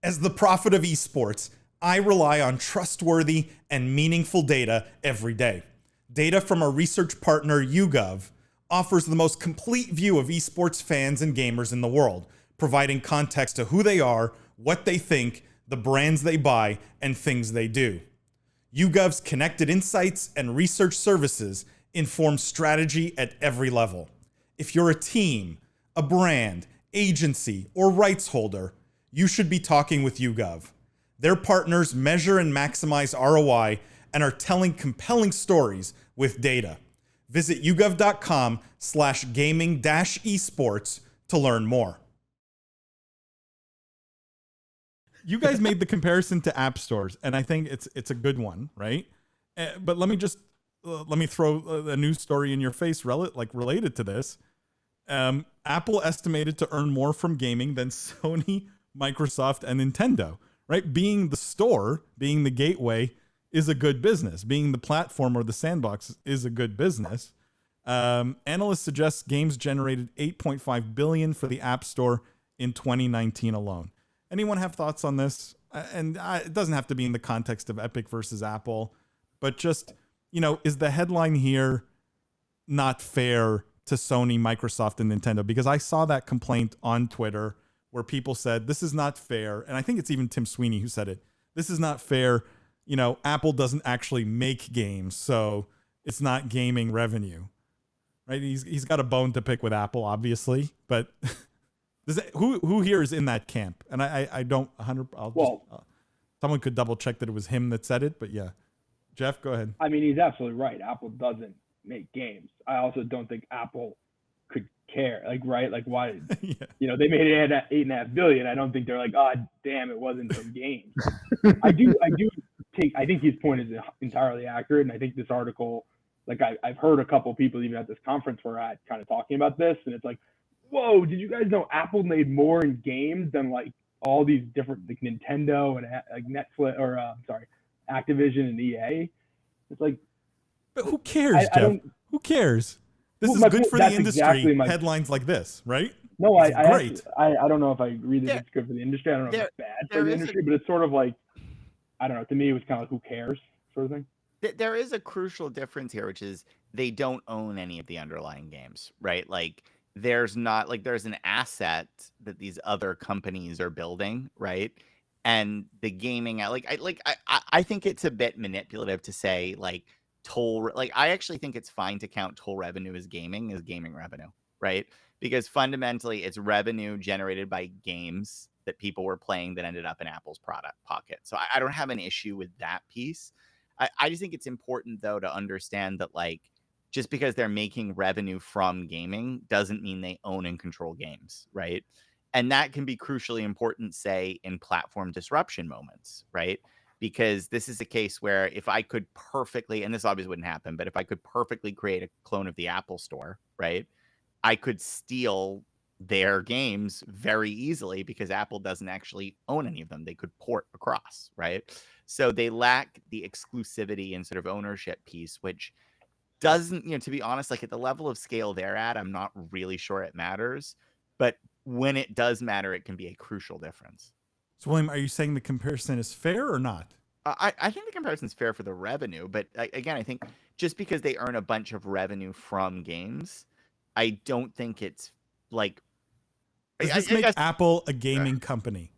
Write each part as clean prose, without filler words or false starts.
As the prophet of esports, I rely on trustworthy and meaningful data every day. Data from our research partner YouGov offers the most complete view of esports fans and gamers in the world, providing context to who they are, what they think, the brands they buy, and things they do. YouGov's connected insights and research services inform strategy at every level. If you're a team, a brand, agency, or rights holder, you should be talking with YouGov. Their partners measure and maximize ROI and are telling compelling stories with data. Visit yougov.com/gaming-esports to learn more. You guys made the comparison to app stores, and I think it's a good one, right? But let me throw a news story in your face related to this. Apple estimated to earn more from gaming than Sony, Microsoft, and Nintendo, right? Being the store, being the gateway is a good business. Being the platform or the sandbox is a good business. Analysts suggest games generated $8.5 billion for the App Store in 2019 alone. Anyone have thoughts on this? And it doesn't have to be in the context of Epic versus Apple, but just, is the headline here not fair to Sony, Microsoft, and Nintendo? Because I saw that complaint on Twitter where people said, this is not fair. And I think it's even Tim Sweeney who said it. This is not fair. Apple doesn't actually make games, so it's not gaming revenue, right? He's got a bone to pick with Apple, obviously, but who here is in that camp? And I don't 100. Someone could double check that it was him that said it, but yeah, Jeff, go ahead. I mean, he's absolutely right. Apple doesn't make games. I also don't think Apple could care. Right? Why? Yeah. They made it at $8.5 billion. I don't think they're like, oh damn, it wasn't from games. I think his point is entirely accurate, and I think this article, I've heard a couple people even at this conference we're at kind of talking about this, and it's like, whoa, did you guys know Apple made more in games than all these different Nintendo and Netflix or Activision and EA? It's like, but who cares, Jeff? Who cares? This is good for the industry. Exactly headlines like this, right? No, I don't know if I agree that it's good for the industry. I don't know if it's bad for the industry, but it's sort of like, I don't know. To me, it was kind of like, who cares sort of thing. There is a crucial difference here, which is they don't own any of the underlying games, right? There's an asset that these other companies are building, right? And the gaming, I think it's a bit manipulative to say toll. I actually think it's fine to count toll revenue as gaming revenue, right? Because fundamentally, it's revenue generated by games that people were playing that ended up in Apple's product pocket. So I don't have an issue with that piece. I just think it's important though to understand that just because they're making revenue from gaming doesn't mean they own and control games, right? And that can be crucially important, say, in platform disruption moments, right? Because this is a case where if I could perfectly, and this obviously wouldn't happen, but if I could perfectly create a clone of the Apple Store, right, I could steal their games very easily because Apple doesn't actually own any of them. They could port across, right? So they lack the exclusivity and sort of ownership piece, which doesn't, to be honest, at the level of scale they're at, I'm not really sure it matters. But when it does matter, it can be a crucial difference. So, William, are you saying the comparison is fair or not? I think the comparison is fair for the revenue. But again, I think just because they earn a bunch of revenue from games, I don't think it's Does this make Apple a gaming company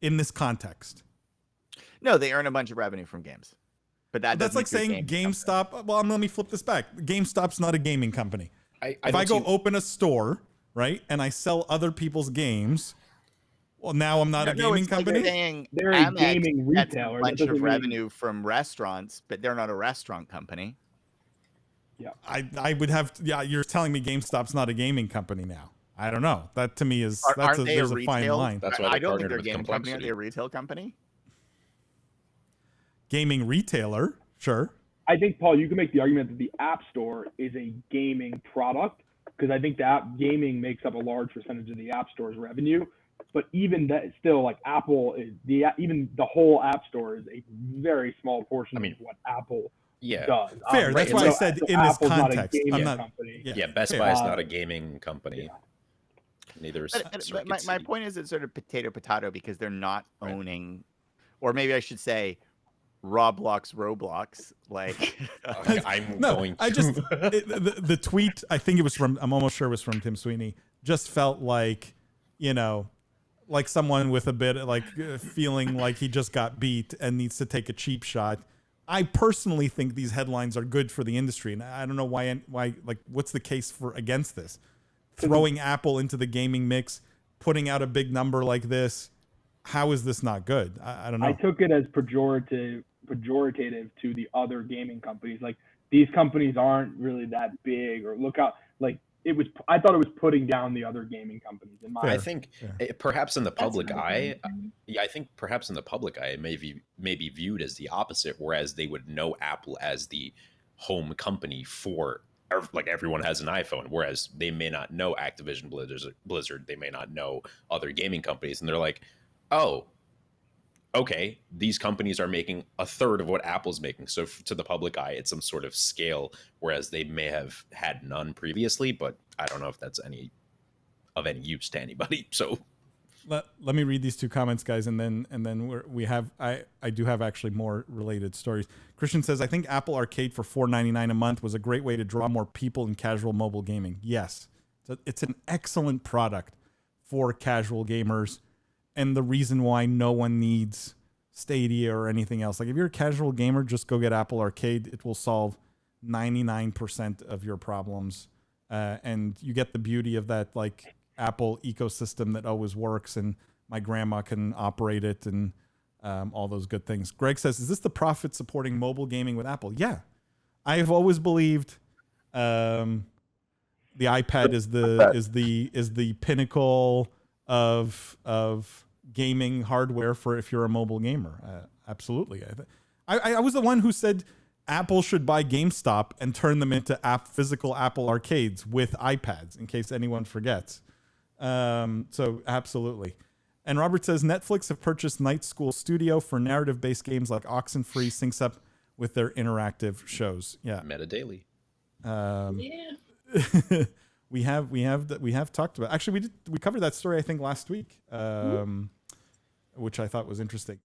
in this context? No, they earn a bunch of revenue from games. But that's like saying GameStop. Company. Well, let me flip this back. GameStop's not a gaming company. If I go open a store, right, and I sell other people's games, well, now I'm not a gaming company. They're a gaming retailer. A bunch of revenue from restaurants, but they're not a restaurant company. Yeah, I would have. Yeah, you're telling me GameStop's not a gaming company now. I don't know. That to me is there's a fine line. That's why I don't think they're a gaming company. Are they a retail company? Gaming retailer, sure. I think, Paul, you can make the argument that the App Store is a gaming product because I think that gaming makes up a large percentage of the App Store's revenue. But even that, still, Apple is even the whole App Store is a very small portion of what Apple does. Fair. That's why I said in this context. I'm not. Best Buy is not a gaming company. Neither is But my point is it's sort of potato because they're not owning, or maybe I should say, Roblox. Like, the tweet. I think it was from. I'm almost sure it was from Tim Sweeney. Just felt like, like someone with a bit like feeling like he just got beat and needs to take a cheap shot. I personally think these headlines are good for the industry, and I don't know why. Like, what's the case for against this? Throwing Apple into the gaming mix, putting out a big number like this. How is this not good? I don't know. I took it as pejorative to the other gaming companies. Like, these companies aren't really that big, or look out. Like, I thought it was putting down the other gaming companies. I think perhaps in the public eye, I think perhaps in the public eye, it may be viewed as the opposite, whereas they would know Apple as the home company for, like, everyone has an iPhone, whereas they may not know Activision Blizzard, they may not know other gaming companies, and they're like, oh, okay, these companies are making a third of what Apple's making. So to the public eye, it's some sort of scale, whereas they may have had none previously, but I don't know if that's of any use to anybody. So let me read these two comments, guys, and then I do have actually more related stories. Christian says, I think Apple Arcade for $4.99 a month was a great way to draw more people in casual mobile gaming. Yes, it's an excellent product for casual gamers. And the reason why no one needs Stadia or anything else. Like, if you're a casual gamer, just go get Apple Arcade. It will solve 99% of your problems. And you get the beauty of that, like, Apple ecosystem that always works, and my grandma can operate it, and all those good things. Greg says, is this the profit supporting mobile gaming with Apple? Yeah. I have always believed the iPad is the pinnacle of gaming hardware for if you're a mobile gamer. Absolutely. I was the one who said Apple should buy GameStop and turn them into physical Apple arcades with iPads, in case anyone forgets. So absolutely. And Robert says Netflix have purchased Night School Studio for narrative-based games like Oxenfree, syncs up with their interactive shows. Yeah. Meta Daily. We have talked about. Actually, we covered that story, I think, last week, which I thought was interesting.